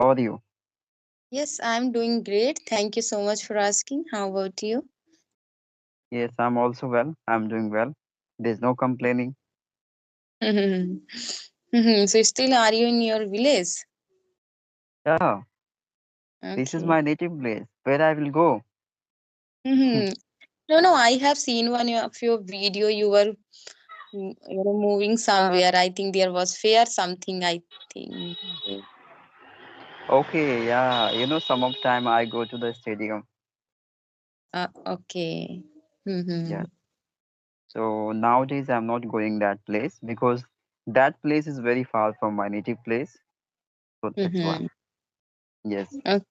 How are you? Yes, I'm doing great. Thank you so much for asking. How about you? Yes, I'm also well. I'm doing well. There's no complaining. So still are you in your village? Yeah, this is Okay. my native place where I will go. Mhm. No, I have seen one of your video. You were moving somewhere. I think there was fair something. I think. Okay, yeah, some of time I go to the stadium. Okay. Yeah. Mm-hmm. So nowadays I'm not going that place because that place is very far from my native place. So that's why. Mm-hmm. Yes. Okay.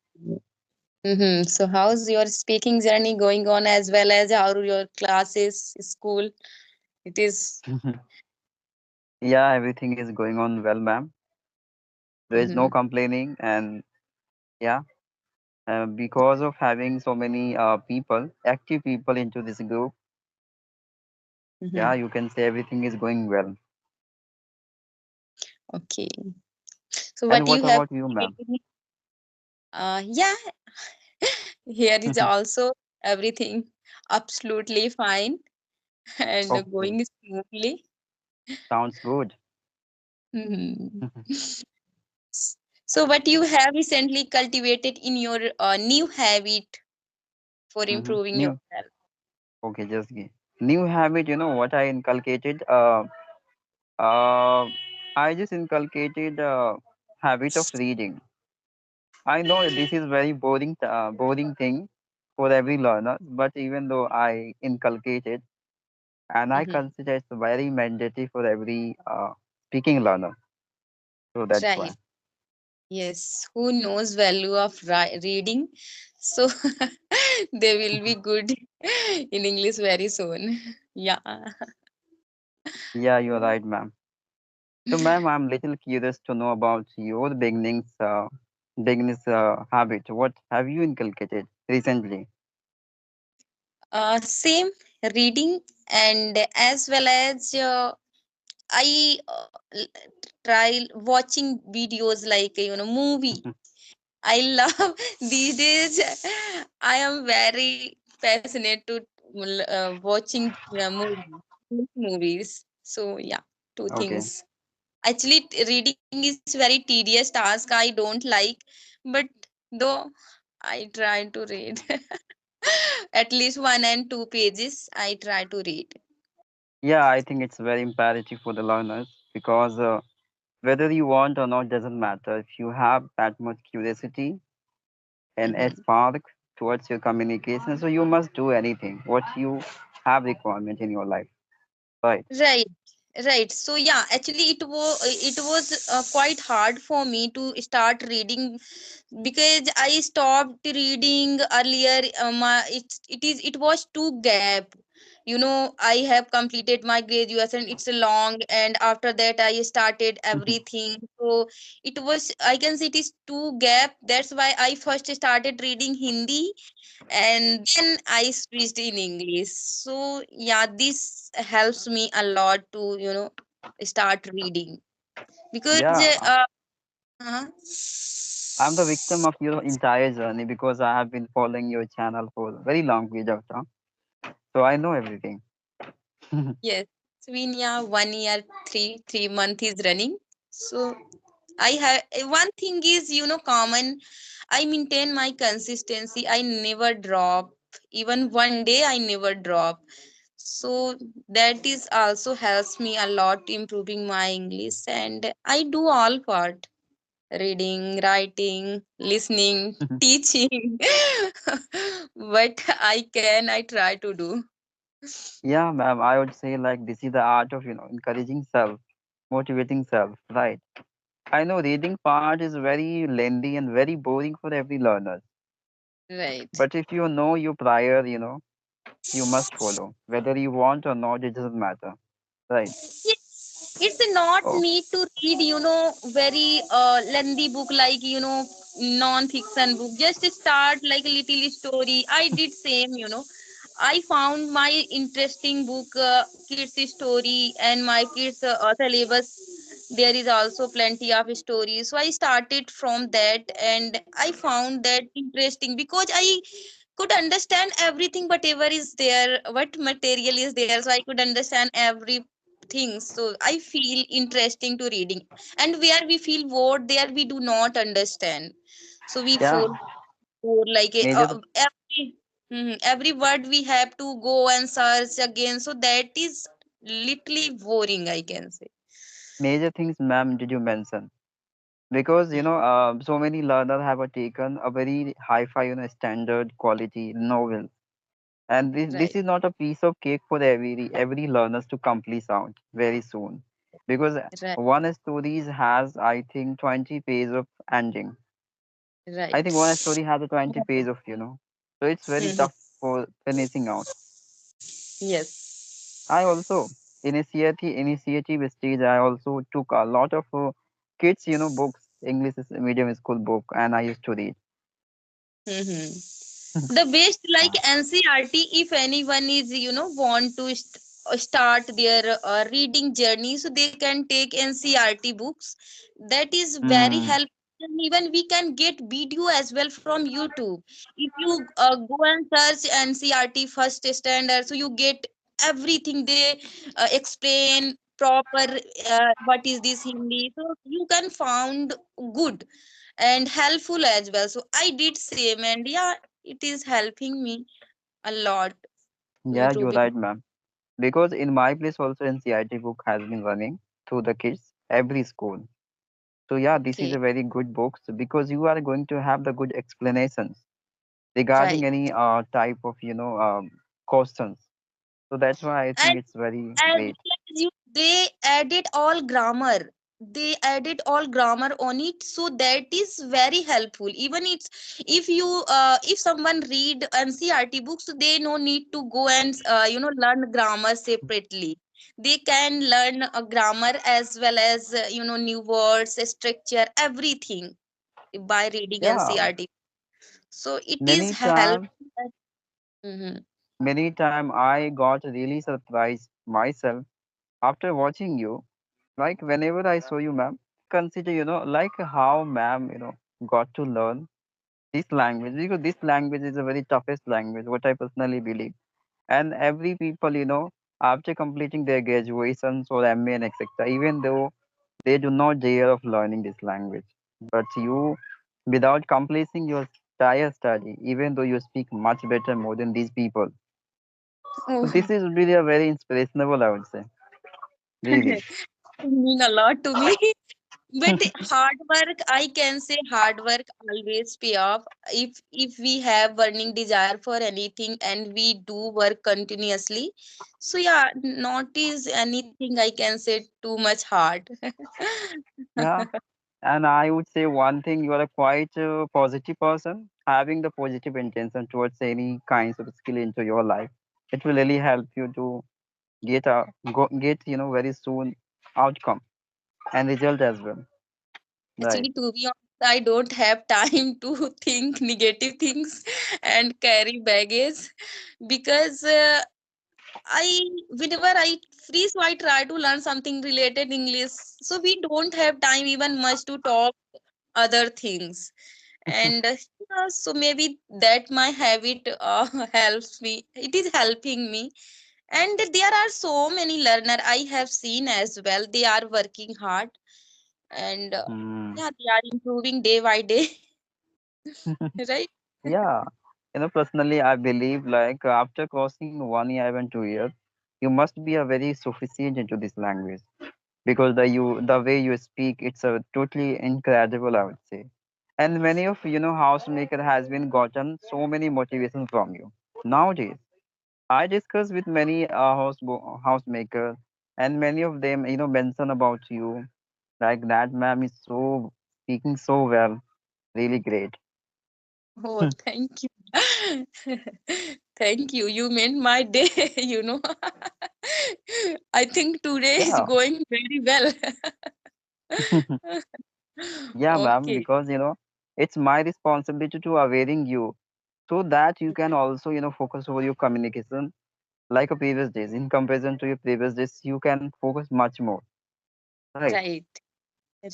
Mm-hmm. So how's your speaking journey going on, as well as how your classes, school? It is. Yeah, everything is going on well, ma'am. There is no Mm-hmm. complaining, and yeah, because of having so many people, active people into this group, yeah, Mm-hmm. you can say everything is going well. Okay. So And what you what have about you, ma'am? yeah, here is also everything absolutely fine and Okay, going smoothly. sounds good. Mhm. So what you have recently cultivated in your new habit for improving New, yourself? okay, just give. New habit, what I inculcated? Uh, I just inculcated habit of reading. I know this is very boring thing for every learner, but even though I inculcate it, and I Mhm. consider it's very mandatory for every speaking learner. So that's why. Right. Yes. Who knows value of reading? So they will be good in English very soon. Yeah. Yeah, you're right, ma'am. So, ma'am, I'm little curious to know about your beginnings habit. What have you inculcated recently? Same reading, and as well as I try watching videos like movie. I love these days. I am very passionate to watching movies. So yeah, two Okay. things. Actually, reading is very tedious task. I don't like, but though I try to read at least 1 and 2 pages. I try to read. Yeah, I think it's very imperative for the learners because whether you want or not doesn't matter. If you have that much curiosity and a Mhm. spark towards your communication, so you must do anything what you have requirement in your life. Right. Right, right. So yeah, actually it was quite hard for me to start reading because I stopped reading earlier. It was too gap. I have completed my graduation. It's a long, and after that I started everything. So it was, I can say, it is too gap. That's why I first started reading Hindi, and then I switched in English. So yeah, this helps me a lot to start reading because Yeah, uh, I'm the victim of your entire journey because I have been following your channel for a very long period of time. So I know everything. yes, it's been, yeah, 1 year, three month is running. So I have one thing is common. I maintain my consistency. I never drop. Even one day I never drop. So that is also helps me a lot improving my English, and I do all part: reading, writing, listening, teaching. What I try to do. Yeah, ma'am, I would say like this is the art of, encouraging self, motivating self, right? I know reading part is very lengthy and very boring for every learner. Right. But if you know your prior, you must follow. Whether you want or not, it doesn't matter. Right. It's not Oh, need to read very lengthy book, like non-fiction book. Just start like a little story. I did same. I found my interesting book, kids story, and my kids syllabus. there is also plenty of stories. So I started from that, and I found that interesting because I could understand everything whatever is there, what material is there, so I could understand everything. So I feel interesting to reading, and where we feel bored, there we do not understand. So we Yeah, fall bored like major every word we have to go and search again, so that is literally boring, I can say. major things, ma'am, did you mention? Because Hmm. so many learners have taken a very hi-fi, standard quality novel, and this Right, is not a piece of cake for every learners to complete out very soon, because right, one story has, I think, 20 pages of ending. I right. think one story has a 20 page of, so it's very Mhm. tough for finishing out. Yes. I also initiative stage. I also took a lot of kids, books, English medium school book, and I used to read. Hmm. The best like Yeah. ncrt, if anyone is want to start their reading journey, so they can take ncrt books. That is very Mm, helpful, and even we can get video as well from youtube. If you go and search ncrt first standard, so you get everything. They explain proper what is this hindi, so you can found good and helpful as well. So I did same, and yeah, it is helping me a lot to yeah, you're improving. right, ma'am. Because in my place also NCIT book has been running through the kids every school. So yeah, this is Okay, a very good book, because you are going to have the good explanations regarding right. any type of questions. So that's why I think And it's very as great. well as you, they added all grammar. They added all grammar on it, so that is very helpful. Even it's, if you if someone read ncrt books, so they no need to go and learn grammar separately. They can learn grammar as well as new words, structure, everything by reading Yeah, ncrt. So it is many helpful. times Mhm. many time I got really surprised myself after watching you. Like whenever I saw you, ma'am, consider, like how ma'am, got to learn this language, because this language is a very toughest language, what I personally believe. And every people, after completing their graduations or MA and etc., even though they do not dare of learning this language, but you, without completing your entire study, even though you speak much better more than these people. So Oh, this is really a very inspirational, I would say. Really. mean a lot to me. But hard work, I can say hard work always pay off. If we have burning desire for anything and we do work continuously, so yeah, not is anything I can say too much hard. Yeah. And I would say one thing, you are a quite positive person, having the positive intention towards any kinds of skill into your life. It will really help you to get very soon outcome and result as well. Right. Actually, to be honest, I don't have time to think negative things and carry baggage, because I whenever I free, so I try to learn something related English. So we don't have time even much to talk other things, and yeah, so maybe that my habit helps me. It is helping me, and there are so many learner I have seen as well. They are working hard, and Hmm. yeah, they are improving day by day, right? Yeah. Personally, I believe like after crossing 1 year, even 2 years, you must be a very sufficient into this language, because the way you speak, it's a totally incredible, I would say. And many of housemaker has been gotten so many motivation from you nowadays. I discuss with many housemaker, and many of them mention about you, like that ma'am is so speaking so well, really great. Oh, thank you. Thank you. You made my day, you know. I think today is Yeah. going very well. Yeah, ma'am, Okay. because it's my responsibility to awareing you, so that you can also focus over your communication like a previous days. In comparison to your previous days, you can focus much more. right? Right.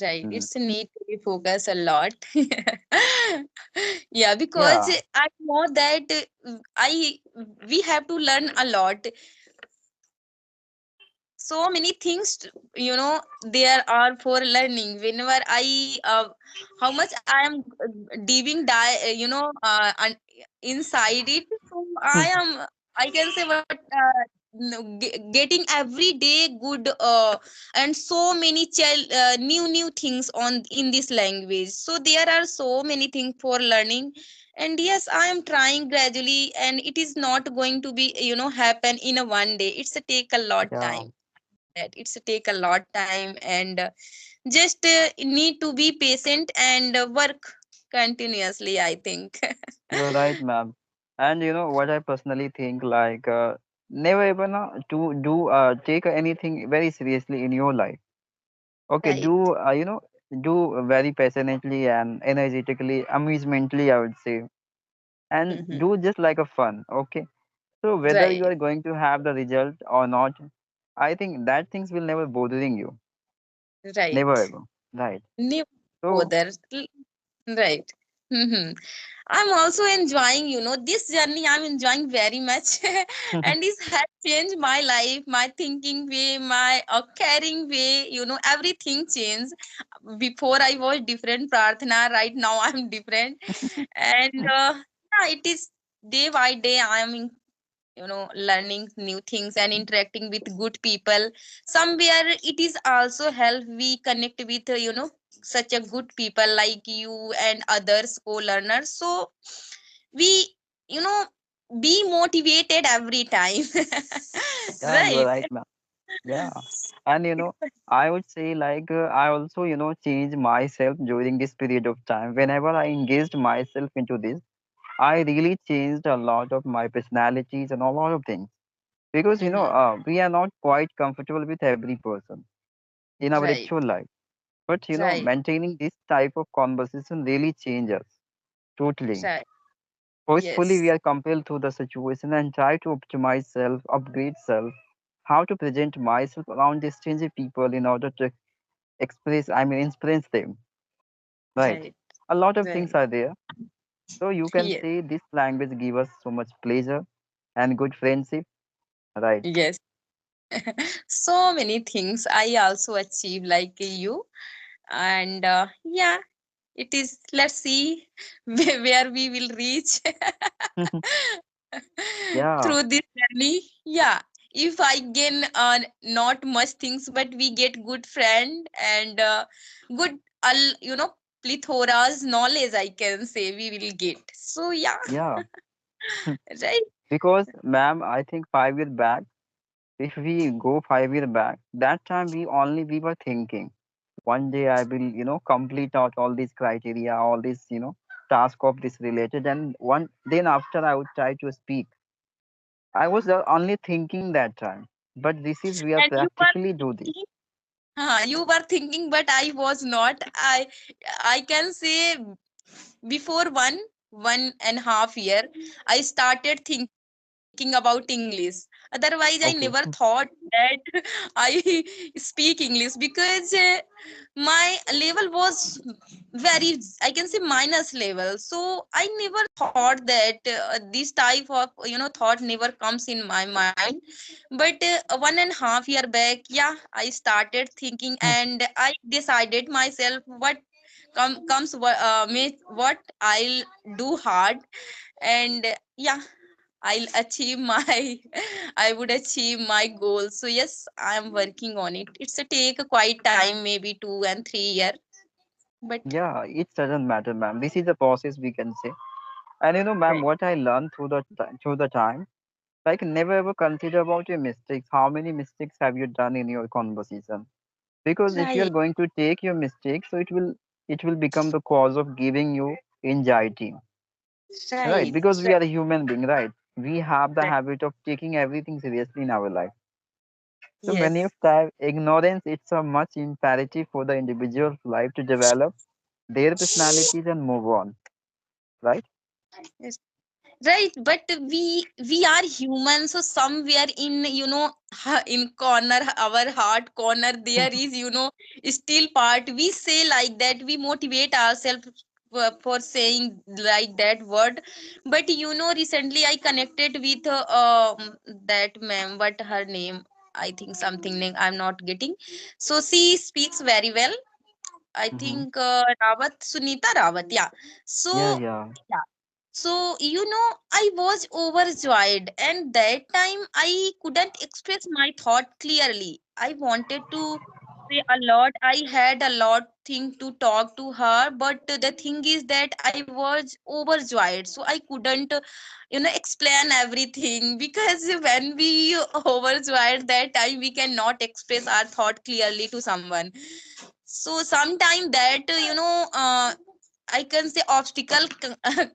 Right. Mm. It's a need to be focused a lot. Yeah, because Yeah, I know that I we have to learn a lot. So many things, there are for learning. Whenever how much I am inside it. So I can say what, getting every day good, and so many new things on in this language. So there are so many things for learning. And yes, I am trying gradually, and it is not going to be, happen in a one day. It's a take a lot yeah, time. That it's a take a lot time, and just need to be patient and work continuously, I think. you're right, ma'am. And you know what I personally think, like, never ever to do take anything very seriously in your life. Okay, Right. do do very passionately and energetically, amusemently, I would say, and Mhm. do just like a fun. Okay, so whether you Right. are going to have the result or not, I think that things will never bothering you, never Right. ever. Right. Never So bother. Right. Hmm. I'm also enjoying, this journey. I'm enjoying very much, and this has changed my life, my thinking way, my caring way. Everything changed. Before I was different, Prarthana. Right now I'm different, and yeah, it is day by day. I am learning new things and interacting with good people. Somewhere it is also help we connect with, such a good people like you and others co-learners. So we, you know be motivated every time. yeah, you are Right. right, ma'am. Yeah, and I would say like I also change myself during this period of time. Whenever I engaged myself into this, I really changed a lot of my personalities and a lot of things because Hmm. we are not quite comfortable with every person in our Right. actual life. But Right. maintaining this type of conversation really changes totally. Right. Forcefully, we Yes. are compelled through the situation and try to optimize self, upgrade self, how to present myself around these changing people in order to express, I mean, inspire them. Right. Right. A lot of things Right. are there. So you can Yes. say this language give us so much pleasure and good friendship. Right. Yes. So many things I also achieve like you. And yeah, it is, let's see where we will reach Yeah. through this journey. Yeah, if I gain not much things, but we get good friend and good plithora's knowledge, I can say we will get. So yeah. Yeah. Right. Because, ma'am, I think 5 years back, if we go 5 years back, that time we were thinking, one day I will, complete out all these criteria, all these, task of this related, and one then after I would try to speak. I was only thinking that time, but this is we are And you were practically do this. thinking, you were thinking, but I was not. I can say before 1.5 year, I started thinking about English. Otherwise I never Okay. thought that I speak English, because my level was very, I can say, minus level. So I never thought that this type of thought never comes in my mind. But 1.5 year back, yeah, I started thinking, and I decided myself what what I'll do hard. And yeah, I'll achieve my I would achieve my goal. So yes, I'm working on it. It's a take a quite time, maybe 2 and 3 year. But Yeah, it doesn't matter, ma'am. This is a process we can say. And ma'am, right. what I learned through the time, like never ever consider about your mistakes. How many mistakes have you done in your conversation? Because if you are Right. going to take your mistakes, so it will become the cause of giving you anxiety, right? Right. Because we Right. are a human being, right? We have the Right. habit of taking everything seriously in our life. So many of Yes. time ignorance, it's a much imperative for the individual's life to develop their personalities and move on, right? Yes. Right, but we are human, so somewhere in, in corner, our heart corner, there is, still part we say like that, we motivate ourselves for saying like that word. But recently I connected with that ma'am, what her name, I think something name I'm not getting. So she speaks very well, I Hmm. think Rawat, Sunita Rawat, yeah. So Yeah, yeah. yeah, so, I was overjoyed, and that time I couldn't express my thought clearly. I wanted to say a lot. I had a lot thing to talk to her, but the thing is that I was overjoyed, so I couldn't, explain everything because when we overjoyed that time, we cannot express our thought clearly to someone. So sometime that I can say obstacle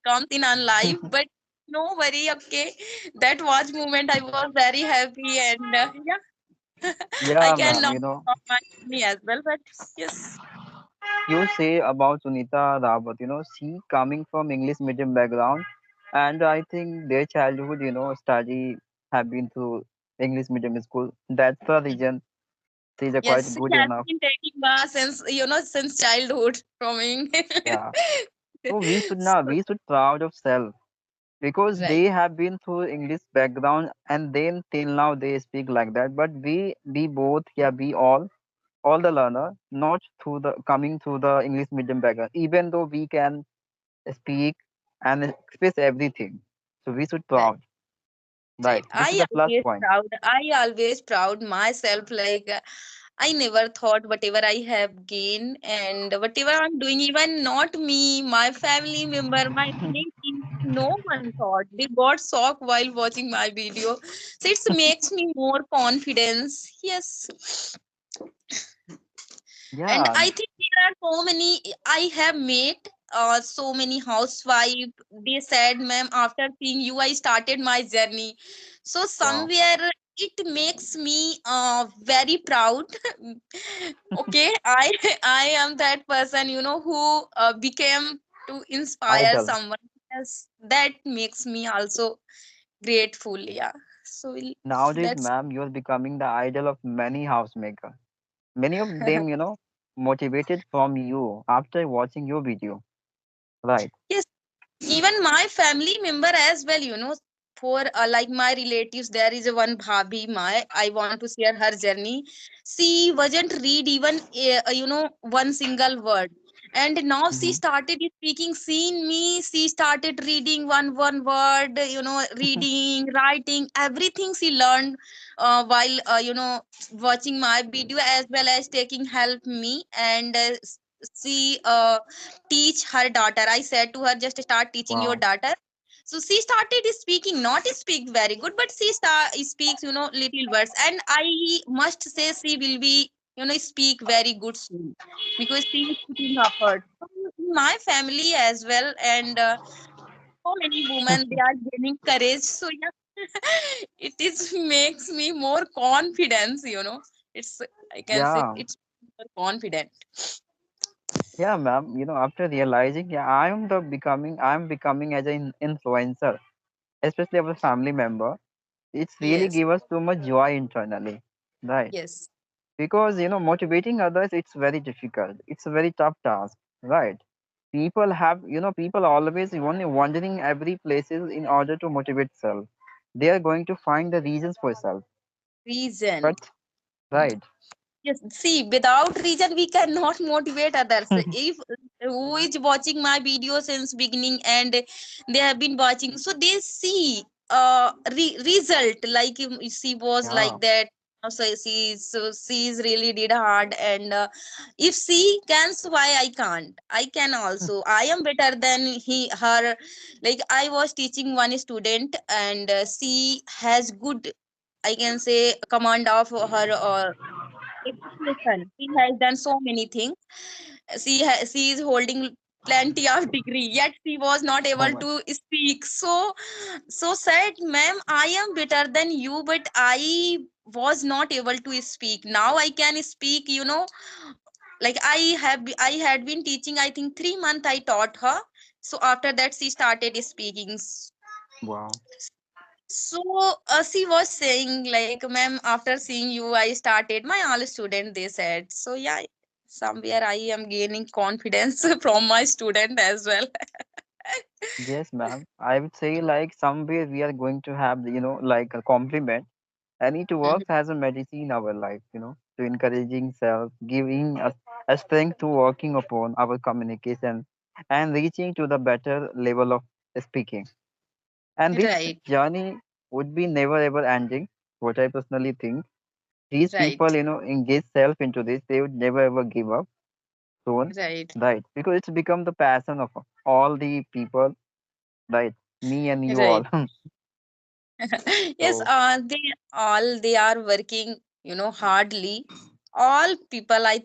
comes in our life, but no worry, okay. That was moment I was very happy, and yeah, I Yeah, ma'am. cannot stop my journey as well. But yes, You say about Sunita Rawat, she coming from English medium background, and I think their childhood, study have been through English medium school. That's the reason she's a quite yes, he good has enough. been taking us since since childhood from me. Yeah. So we should now So, we should proud of self because right, they have been through English background and then till now they speak like that. But we both, yeah, we all the learner not through the coming through the English medium background. Even though we can speak and express everything, so we should right. proud. Right. Right. This is the plus point. I always proud myself. Like I never thought whatever I have gained and whatever I'm doing, even not me, my family member, my relatives, no one thought. They got shocked while watching my video. So it makes me more confidence. Yes. And Yeah. I think there are so many I have met so many housewife. They said, ma'am, after seeing you, I started my journey. So Wow. somewhere it makes me very proud. Okay, I am that person, who became to inspire Idol. someone else. That makes me also grateful. Yeah. So Nowadays, that's ma'am, you are becoming the idol of many housemaker. Many of them, motivated from you after watching your video. Right. yes. Even my family member as well, for like my relatives, there is a one bhabhi, my I want to share her journey. She wasn't read even one single word, and now she Hmm. started speaking. Seeing me, she started reading one word, reading, writing, everything she learned while watching my video, as well as taking help me. And she teach her daughter. I said to her, just start teaching your Wow. daughter. So she started speaking, not speak very good, but she speaks, little words. And I must say she will be, speak very good soon because she is putting effort. So in my family as well, and so many women, they are gaining courage. So yeah, it is makes me more confidence. It's I can say Yeah. it's more confident. Yeah, ma'am. After realizing, yeah, I'm becoming as an influencer, especially of a family member. It's really Yes, give us too much joy internally, right? yes, Because motivating others, it's very difficult. It's a very tough task, right? People always only wandering every places in order to motivate self. They are going to find the reasons for self, reason. but right. Yes, see, without reason we cannot motivate others. If who is watching my video since beginning and they have been watching, so they see result. Like she was Yeah. like that. She's really did hard, and if she can, so why I can't? I can also. I am better than her. Like I was teaching one student, and she has good, I can say, command of her education. She has done so many things. She is holding plenty of degree, yet she was not Oh able my. to speak. So said, ma'am, I am better than you, but I was not able to speak. Now I can speak. Like I had been teaching. I think 3 months I taught her. So after that she started speaking. Wow. So she was saying like, ma'am, after seeing you, I started my all student. They said so. Yeah, somewhere I am gaining confidence from my student as well. Yes, ma'am. I would say like somewhere we are going to have, like a compliment, and it Mhm. works as a medicine in our life, to encouraging self, giving us a strength to working upon our communication and reaching to the better level of speaking. And this Right, journey would be never ever ending. What I personally think, these people, right, engage self into this, they would never ever give up soon, right, right? Because it's become the passion of all the people, right? Me and you all. right. Yes, So they are working, hardly. All people, I